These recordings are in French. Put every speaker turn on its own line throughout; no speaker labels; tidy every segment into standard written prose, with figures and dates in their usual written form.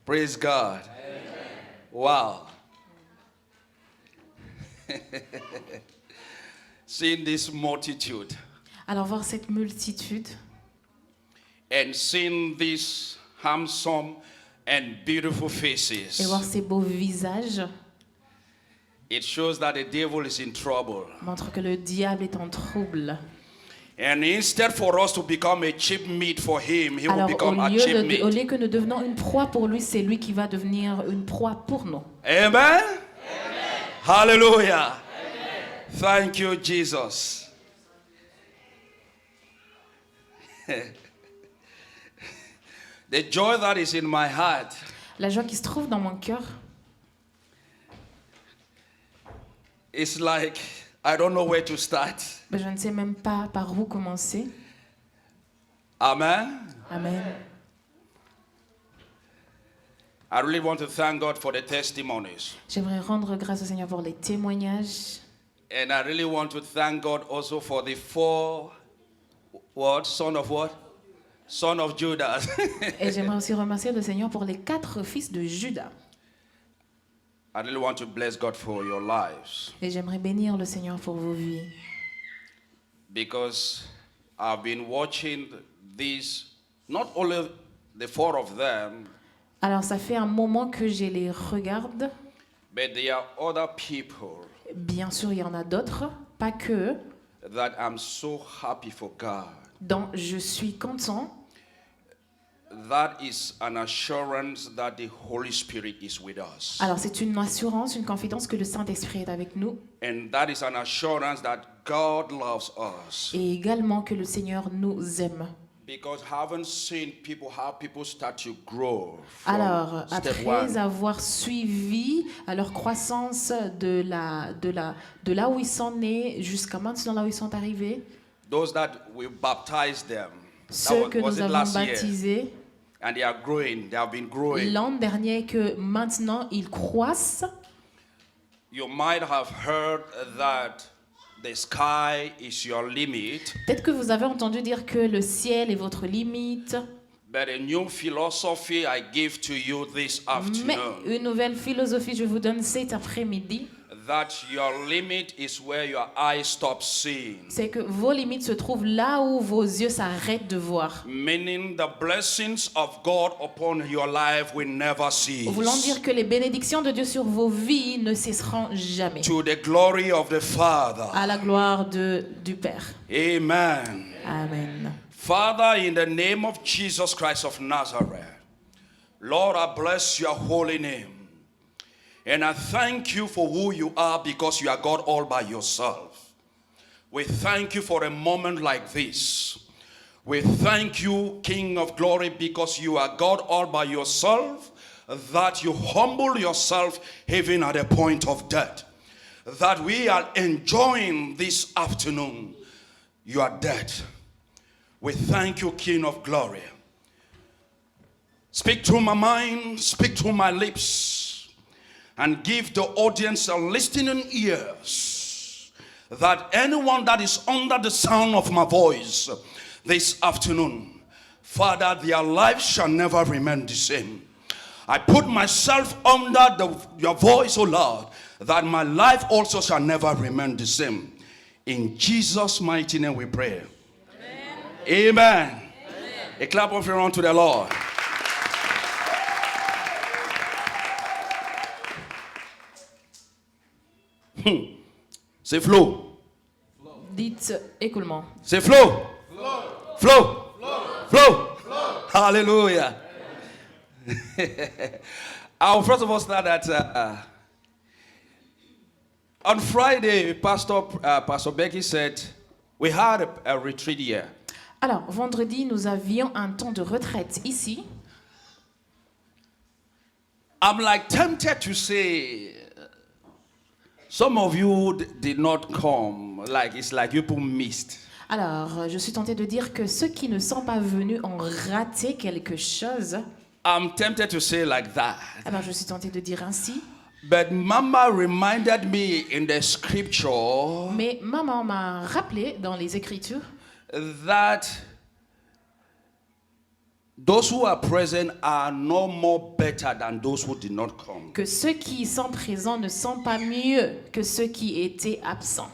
Praise God. Wow. Seeing this multitude
Alors voir cette multitude
and seeing these handsome and beautiful
et
faces,
voir ces beaux visages
it shows that the devil is in trouble.
montre que le diable est en trouble.
And instead for us to become a cheap meat for him, he will
Alors
become a cheap
au
meat.
lieu que nous devenons une proie pour lui, c'est lui qui va devenir une proie pour nous.
Amen? Amen. Hallelujah. Amen. Thank you, Jesus. The joy that is in my heart
La joie qui se trouve dans mon cœur,
is like, I don't know where to start.
ben, je ne sais même pas par où commencer.
Amen.
Amen.
I really want to thank God for the testimonies.
J'aimerais rendre grâce au Seigneur pour les témoignages.
And I really want to thank God also for the four, what? Son of what? Son of Judas.
Et j'aimerais aussi remercier le Seigneur pour les 4 fils de Judas.
I really want to bless God for your lives.
Et j'aimerais bénir le Seigneur pour vos vies.
Because I've been watching these, not only the four of them,
Alors ça fait un moment que je les regarde.
but there are other people
Bien sûr, il y en a d'autres, pas que.
that I'm so happy for God.
Donc je suis content.
That is an assurance that the Holy Spirit is with us.
Alors c'est une assurance, une confidence que le Saint-Esprit est avec nous.
And that is an assurance that God loves us.
Et également que le Seigneur nous aime.
Because I haven't seen people, how people start to grow from
Alors,
step
après
one.
avoir suivi leur croissance de là où ils sont nés jusqu'à maintenant là où ils sont arrivés,
Those that we baptized them,
ceux que
was
nous
it
avons
last year?
baptisés
And they are growing, they have been growing.
l'an dernier, que maintenant ils croissent.
You might have heard that the sky is your limit,
Peut-être que vous avez entendu dire que le ciel est votre limite,
but a new philosophy I give to you this
mais
afternoon,
une nouvelle philosophie je vous donne cet après-midi,
that your limit is where your eyes stop seeing.
c'est que vos limites se trouvent là où vos yeux s'arrêtent de voir.
Meaning the blessings of God upon your life will never cease.
Voulant dire que les bénédictions de Dieu sur vos vies ne cesseront jamais.
To the glory of the Father.
À la gloire du Père.
Amen.
Amen.
Father, in the name of Jesus Christ of Nazareth, Lord, I bless your holy name. And I thank you for who you are, because you are God all by yourself. We thank you for a moment like this. We thank you, King of glory, because you are God all by yourself, that you humble yourself even at the point of death. That we are enjoying this afternoon. You are dead. We thank you, King of glory. Speak to my mind, speak to my lips, and give the audience a listening ears, that anyone that is under the sound of my voice this afternoon, Father, their life shall never remain the same. I put myself under your voice, O Lord, that my life also shall never remain the same. In Jesus' mighty name we pray. Amen. Amen. A clap of your own to the Lord. C'est Flo.
Dites écoulement.
C'est Flo. Flo. Flo. Hallelujah. I'll first of all start that on Friday, Pastor Becky said we had a retreat here.
Alors, vendredi, nous avions un temps de retraite ici.
I'm like tempted to say, some of you did not come. Like it's like you people missed.
Alors, je suis tentée de dire que ceux qui ne sont pas venus ont raté quelque chose.
I'm tempted to say like that.
Alors, je suis tentée de dire ainsi.
But Mama reminded me in the scripture
Mais maman m'a rappelé dans les Écritures
that those who are present are no more better than those who did not come.
Que ceux qui sont présents ne sont pas mieux que ceux qui étaient absents.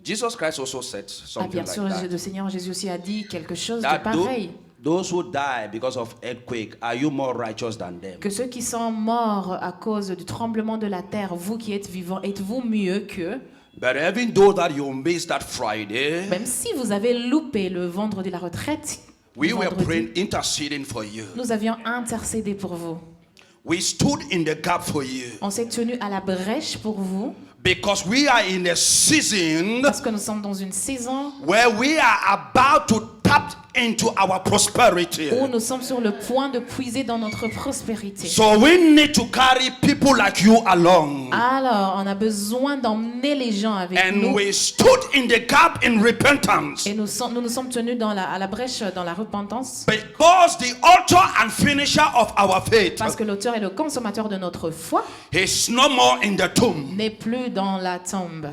Jesus Christ also said
Ah,
something
bien
like
sûr,
that.
le Seigneur Jésus aussi a dit quelque chose de
That
pareil.
those who die because of earthquake, are you more righteous than them?
Que ceux qui sont morts à cause du tremblement de la terre, vous qui êtes vivants, êtes-vous mieux qu'eux?
But even though that you missed that Friday,
Même si vous avez loupé le vendredi de la retraite,
we were
vendredi,
praying, interceding for you.
nous avions intercédé pour vous.
We stood in the gap for you
On s'est tenu à la brèche pour vous
because we are in a season
parce que nous sommes dans une saison
where we are about to tap into our prosperity.
où nous sommes sur le point de puiser dans notre prospérité.
So we need to carry people like you along.
Alors, on a besoin d'emmener les gens avec
And
nous.
we stood in the gap in repentance
Et nous nous sommes tenus à la brèche dans la repentance
because the author and finisher of our faith
parce que l'auteur et le consommateur de notre foi
is no more in the tomb.
n'est plus dans la tombe.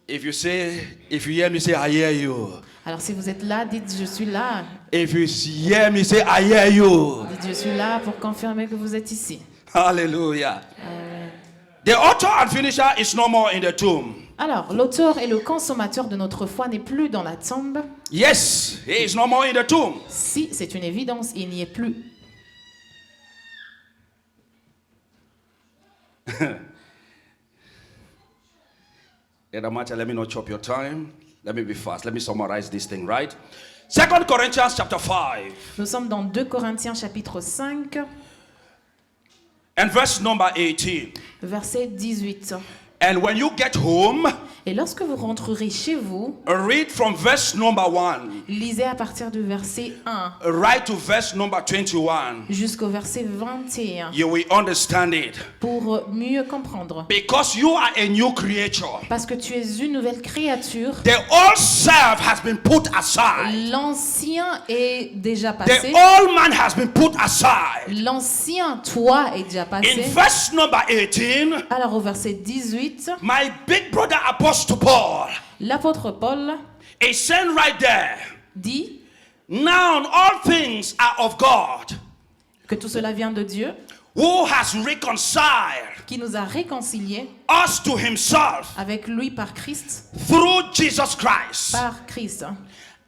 If you hear me say, I hear you.
Alors si vous êtes là, dites je suis là.
If you hear me say, I hear you.
Dites je suis là pour confirmer que vous êtes ici.
Hallelujah. The author and finisher is no more in the tomb.
Alors, l'auteur et le consommateur de notre foi n'est plus dans la tombe.
Yes, he is no more in the tomb.
Si, c'est une évidence, il n'y est plus.
Let me not chop your time. Let me be fast. Let me summarize this thing, right? 2 Corinthians chapter 5
Nous sommes dans 2 Corinthiens chapitre 5,
and verse number 18.
verset 18.
And when you get home,
Et lorsque vous rentrerez chez vous,
read from verse number 1
lisez à partir du verset 1
right to verse number 21.
jusqu'au verset 21
You will understand it.
pour mieux comprendre.
Because you are a new creature.
Parce que tu es une nouvelle créature.
The old self has been put aside.
L'ancien est déjà
The
passé.
old man has been put aside.
L'ancien toi est déjà
In
passé.
verse number 18,
Alors au verset 18,
my big brother Apostle Paul
l'apôtre Paul
is saying right there,
dit
now all things are of God,
que tout cela vient de Dieu,
who has reconciled
qui nous a réconciliés
us to himself
avec lui par Christ,
through Jesus Christ,
par Christ,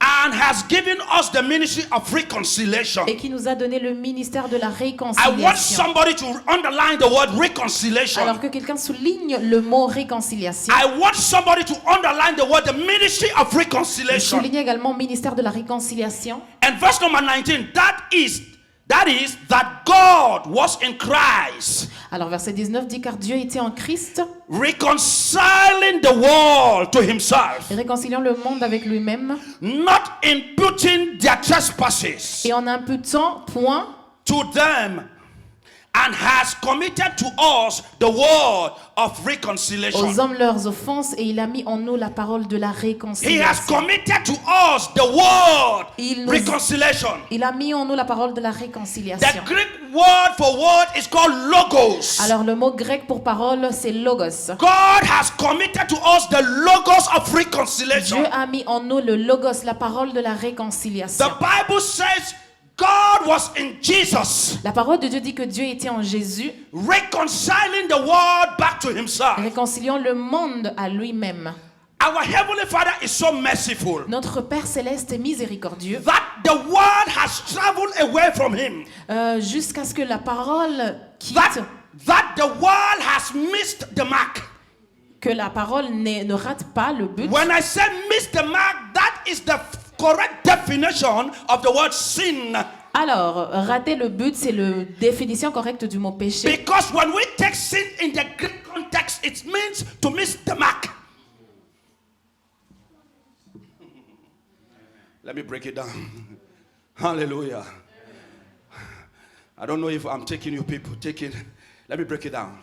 and has given us the ministry of reconciliation.
et qui nous a donné le ministère de la
I want
réconciliation.
somebody to underline the word reconciliation.
Alors que quelqu'un souligne le mot réconciliation.
I want somebody to underline the word the ministry of reconciliation.
Souligne également ministère de la réconciliation.
And verse number 19, that is that God was in Christ,
Alors verset 19 dit car Dieu était en Christ,
reconciling the world to himself,
réconciliant le monde avec lui-même
not imputing their trespasses
et en imputant point
to them, and has committed to us the word of reconciliation.
aux hommes leurs offenses et il a mis en nous la parole de la
He has
réconciliation.
committed to us the word
Il nous-
reconciliation.
Il a mis en nous la parole de la réconciliation.
The Greek word for word is called logos.
Alors le mot grec pour parole c'est logos.
God has committed to us the logos of
Dieu
reconciliation.
a mis en nous le logos, la parole de la réconciliation.
The Bible says God was in Jesus,
La parole de Dieu dit que Dieu était en Jésus,
reconciling the world back to himself.
réconciliant le monde à lui-même.
Our Heavenly Father is so merciful
Notre Père céleste est miséricordieux
that the world has traveled away from him.
jusqu'à ce que la parole quitte,
That the world has missed the mark.
que la parole ne rate pas le but.
When I say miss the mark, that is the correct definition of the word sin.
Alors, rater le but, c'est la définition correcte du mot péché.
Because when we take sin in the Greek context, it means to miss the mark. Let me break it down. Hallelujah. I don't know if I'm taking you people. Let me break it down.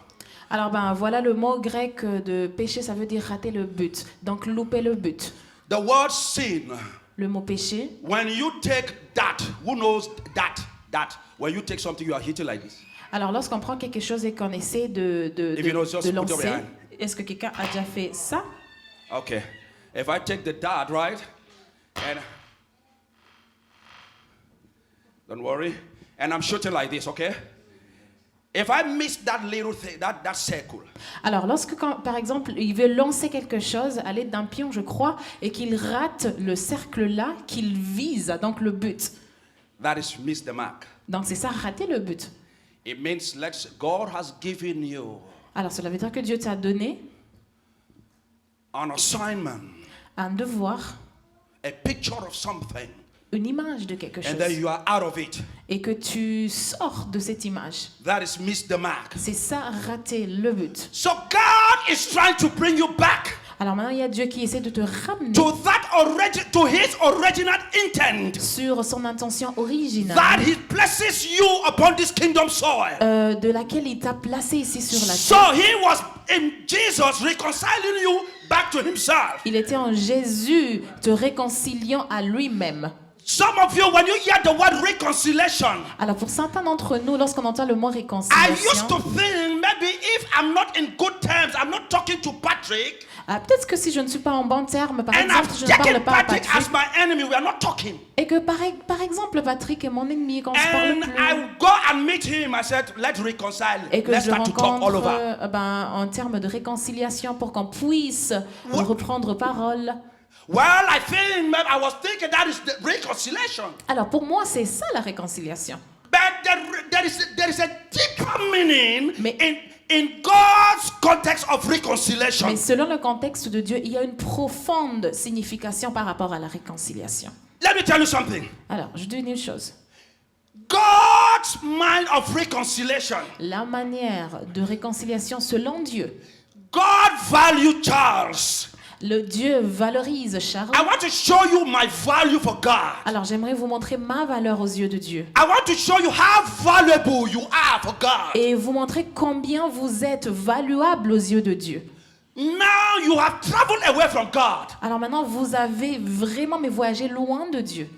Alors, voilà le mot grec de péché, ça veut dire rater le but. Donc, louper le but.
The word sin,
Le mot péché,
when you take that, who knows that? When you take something, you are hitting like this.
alors lorsqu'on prend quelque chose et qu'on essaie de
If you know, just put your
lancer,
hand.
est-ce que quelqu'un a déjà fait ça?
Okay. If I take the dart, right? And Don't worry. And I'm shooting like this, okay? If I miss that little thing, that circle,
Alors, par exemple, il veut lancer quelque chose à l'aide d'un pion, je crois, et qu'il rate le cercle là qu'il vise, donc le but.
that is miss the mark.
Donc, c'est ça, rater le but.
It means God has given you
Alors, cela veut dire que Dieu t'a donné
an assignment,
un devoir,
a picture of something,
une image de quelque
and then
chose,
you are out of it.
et que tu sors de cette image.
That is miss the mark.
C'est ça, rater le but.
So God is trying to bring you back
Alors maintenant, il y a Dieu qui essaie de te ramener
to to His original intent,
sur son intention originale,
that He places you upon this kingdom soil.
de laquelle il t'a placé ici sur la
So
terre.
He was in Jesus reconciling you back to Himself.
Il était en Jésus te réconciliant à lui-même.
Some of you, when you hear the word reconciliation,
Alors pour certains d'entre nous, lorsqu'on entend le mot
I used
réconciliation,
to think maybe if I'm not in good terms, I'm not talking to Patrick,
peut-être que si je ne suis pas en bon terme, par
and
exemple,
I've
je ne parle
taken
pas à
Patrick
Patrick,
as my enemy, we are not talking.
et que par exemple Patrick est mon ennemi, qu'on se parle
And
plus,
I go and meet him, I said, let's reconcile.
et que
Let's
je le
start to talk all
rencontre
over.
en termes de réconciliation pour qu'on puisse reprendre parole.
Well, I was thinking that is the reconciliation.
Alors pour moi, c'est ça la réconciliation.
But there is a deeper meaning
Mais-
in God's context of reconciliation.
Mais selon le contexte de Dieu, il y a une profonde signification par rapport à la réconciliation.
Let me tell you something.
Alors, je dis une chose.
God's mind of reconciliation.
La manière de réconciliation selon Dieu.
God value Charles.
Le Dieu valorise Charles.
I want to show you my value for God.
Alors, j'aimerais vous montrer ma valeur aux yeux de Dieu.
I want to show you how valuable you are for God.
Et vous montrer combien vous êtes valuable aux yeux de Dieu.
Now you have traveled away from God.
Alors maintenant, vous avez vraiment voyagé loin de Dieu.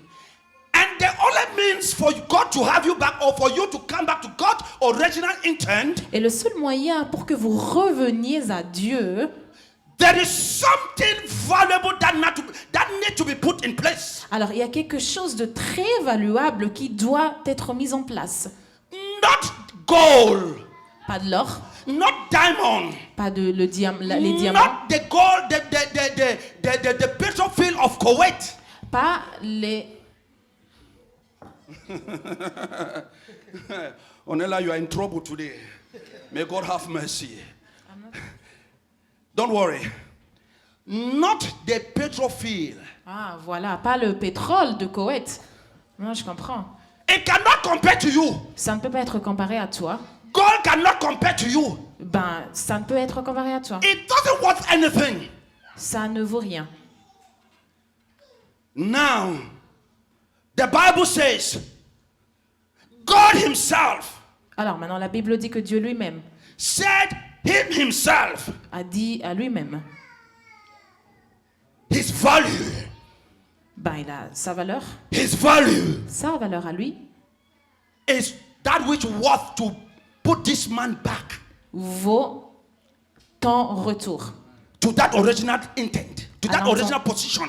And the only means for God to have you back or for you to come back to God's original intent,
Et le seul moyen pour que vous reveniez à Dieu,
there is something valuable that need to be put in place.
alors il y a quelque chose de très valuable qui doit être mis en place.
Not gold,
Pas de l'or,
not diamond,
pas de les diamants,
not the gold, the petrol field of Kuwait.
pas les...
Onela, you are in trouble today. May God have mercy. Don't worry. Not the petrol field.
Ah voilà, pas le pétrole de Koweït. Non, je comprends.
It cannot compare to you.
Ça ne peut pas être comparé à toi.
God cannot compare to you.
Ben, ça ne peut être comparé à toi.
It doesn't worth anything.
Ça ne vaut rien.
Now, the Bible says, God Himself
Alors maintenant, la Bible dit que Dieu lui-même
said Himself,
a dit à lui-même,
His value,
ben il a sa valeur à lui,
is that which worth to put this man back
vaut ton retour
to that original intent, to that
Alors,
original position.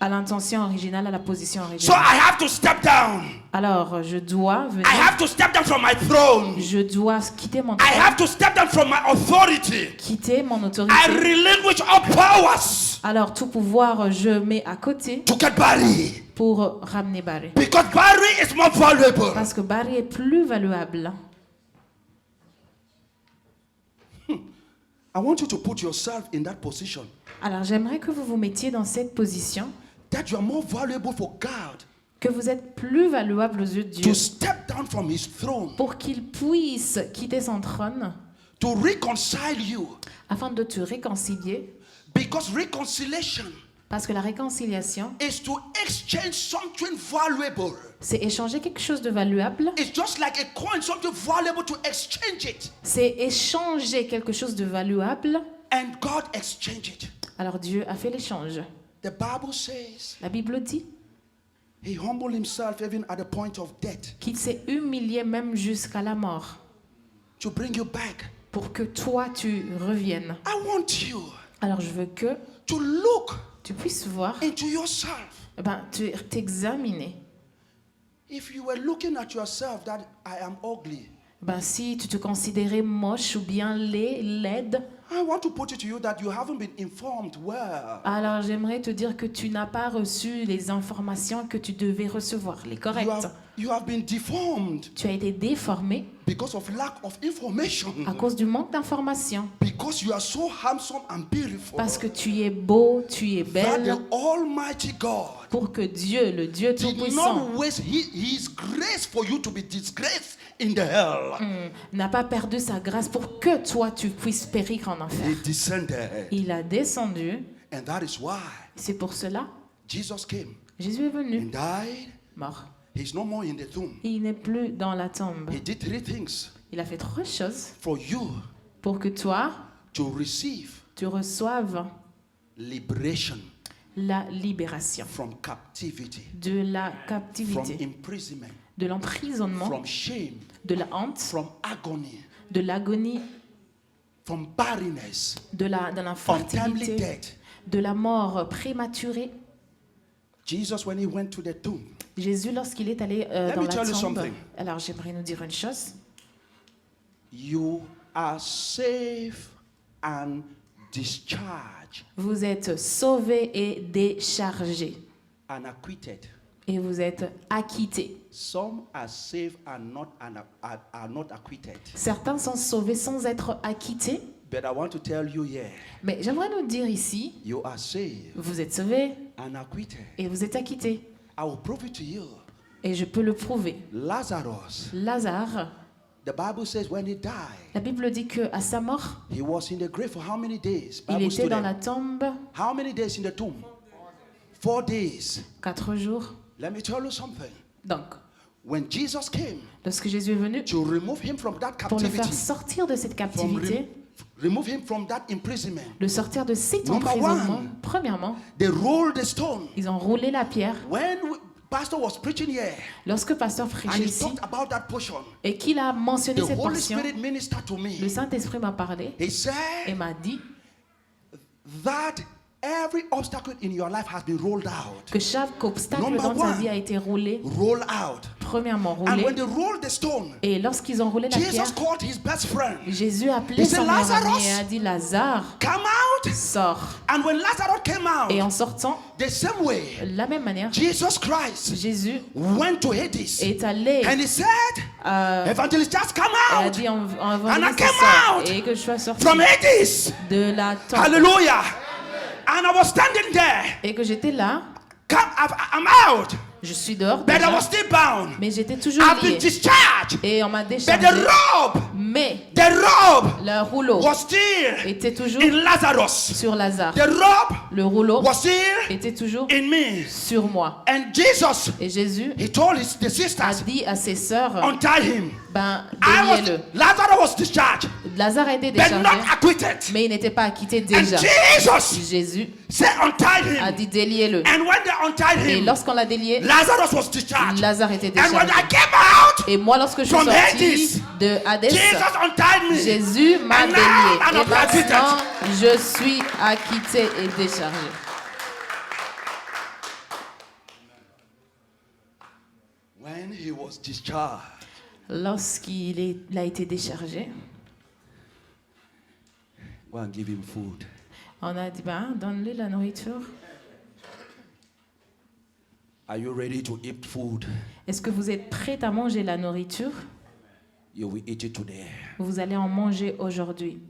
à l'intention originale, à la position
So
originale.
I have to step down.
Alors, je dois venir,
I have to step down from my throne.
je dois quitter mon
I
trône,
have to step down from my authority.
quitter mon autorité.
I relinquish all powers
Alors, tout pouvoir, je mets à côté
to get Barry.
pour ramener Barry.
Because Barry is more valuable.
Parce que Barry est plus valuable.
I want you to put yourself in that position.
Alors, j'aimerais que vous vous mettiez dans cette position,
That you are more valuable for God
que vous êtes plus valuable aux yeux de Dieu,
to step down from His throne,
pour qu'il puisse quitter son trône
to reconcile you.
afin de te réconcilier.
Because reconciliation
Parce que la réconciliation,
is to exchange something valuable.
c'est échanger quelque chose de valuable.
It's just like a coin, something valuable to exchange it.
C'est échanger quelque chose de valuable.
And God exchanged it.
Alors Dieu a fait l'échange.
The Bible says
La Bible dit
He humbled Himself even at the point of death
qu'il s'est humilié même jusqu'à la mort
to bring you back.
pour que toi tu reviennes.
I want you
Alors je veux que
to look
tu puisses voir,
into yourself.
t'examiner.
If you were looking at yourself that I am ugly,
Ben, si tu te considérais moche ou bien laide,
I want to put it to you that you haven't been informed well.
alors j'aimerais te dire que tu n'as pas reçu les informations que tu devais recevoir, les correctes.
You have been deformed
Tu as été déformé
because of lack of information.
à cause du manque d'informations.
Because you are so handsome and beautiful.
Parce que tu es beau, tu es
That
belle,
the Almighty God
pour que Dieu, le Dieu
did
Tout-Puissant,
not waste His grace for you to be disgraced in the hell.
n'a pas perdu sa grâce pour que toi tu puisses périr en enfer.
He descended.
Il a descendu.
And that is why
C'est pour cela
Jesus came
Jésus est
and
venu,
died.
mort.
He's no more in the tomb.
Il n'est plus dans la tombe.
He did 3 things
Il a fait 3 choses
for you
pour que toi,
to receive
tu reçoives
liberation
la libération
from captivity,
de la
from
captivité,
imprisonment,
de l'emprisonnement,
from shame,
de la honte,
from agony,
de l'agonie,
from barrenness,
de
from timely
l'infertilité,
death.
de la mort prématurée.
Jesus, when he went to the tomb,
Jésus, lorsqu'il est allé
Let
dans
me
la
tell you
tombe,
something.
alors j'aimerais nous dire une chose.
you are safe and discharged
Vous êtes sauvés et déchargés.
and acquitted.
Et vous êtes acquittés.
Some are saved and are not acquitted.
Certains sont sauvés sans être acquittés.
But I want to tell you here,
Mais j'aimerais nous dire ici,
you are saved
vous êtes sauvés
and acquitted.
et vous êtes acquittés.
I will prove it to you.
Et je peux le prouver.
Lazarus,
Lazare,
the Bible says when he died,
la Bible dit qu'à sa mort,
he was in the grave for how many days?
il
Bible
était dans
student.
la tombe
How many days in the tomb? 4 days.
4 jours.
Let me tell you something.
Donc,
When Jesus came
lorsque Jésus est venu
to remove him from that
pour le
captivity,
faire sortir de cette
from
captivité,
remove him from that imprisonment,
de sortir de cet
Number
emprisonnement,
one.
premièrement,
they rolled the stone.
ils ont roulé la pierre.
Pastor was preaching here,
Lorsque Pasteur
and
prêchait
he
ici
talked about that portion.
et qu'il a mentionné
The
cette
Holy
portion,
Spirit ministered to
le
me.
Saint-Esprit m'a parlé
He
et
said
m'a dit
that every obstacle in your life has been rolled out.
que chaque obstacle
Number
dans ta
one.
vie a été roulé,
Roll out.
premièrement
And
roulé.
when they rolled the stone,
Et lorsqu'ils ont roulé la pierre,
Jesus called his best friend.
Jésus a appelé
He
son
said,
meilleur ami
Lazarus,
et a dit Lazare,
come out.
sors.
And when Lazarus came out,
Et en sortant,
the same way,
de la même manière,
Jesus Christ
Jésus
went to Hades.
est allé
And he said,
et
Evangelist, just come
a
out
dit en
And I
évangéliste,
came
sors,
out
et que je sois sorti
from Hades.
de la tombe.
Hallelujah. And I was standing there.
Et que j'étais là,
I'm out.
je suis dehors
But I
déjà,
was still bound.
mais j'étais toujours
I've been
lié.
discharged.
Et on m'a
But
déchargé.
the robe
Le rouleau
was still
était toujours
in Lazarus.
sur Lazare.
The robe
Le rouleau
was still
était toujours
in me.
sur moi.
And Jesus,
Et Jésus
he told the
a
sisters,
dit à ses sœurs,
untie him.
ben, déliez-le.
Lazarus was discharged,
Lazare a été
but not
déchargé,
acquitted.
mais il n'était pas acquitté
And
déjà.
Jesus
Jésus
said, untie
a
him.
dit déliez-le.
And when they untied
Et
him,
lorsqu'on l'a délié,
Lazarus was discharged.
Lazare était
And when
déchargé.
I came out,
Et moi, lorsque je suis
From
sortie
Hades,
de Hadès,
Jesus untied me.
Jésus m'a
And now
délié.
I'm
Et
acquitted.
maintenant, je suis acquitté et déchargé.
When he was discharged,
Lorsqu'il a été déchargé,
go and give him food.
on a dit, ben, donne-lui la nourriture.
Are you ready to eat food?
Est-ce que vous êtes prêts à manger la nourriture?
You will eat it today.
Vous allez en manger aujourd'hui.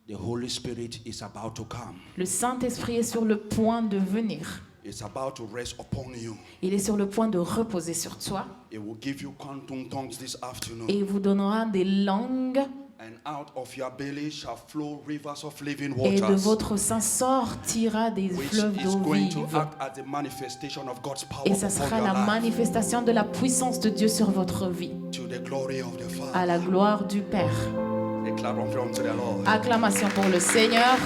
The Holy Spirit is about to come.
Le Saint-Esprit est sur le point de venir.
It's about to rest upon you.
Il est sur le point de reposer sur toi
It will give you quantum tongues this afternoon.
et il vous donnera des langues
And out of your belly shall flow rivers of living
et de
waters,
votre sein sortira des
which
fleuves
is
d'eau
going to
vive.
act as the manifestation of God's power
Et ça
upon
sera
your
la
life,
manifestation de la puissance de Dieu sur votre vie,
to the glory of the
à
Father.
la gloire du Père.
A clap of unto the Lord.
Acclamation pour le Seigneur.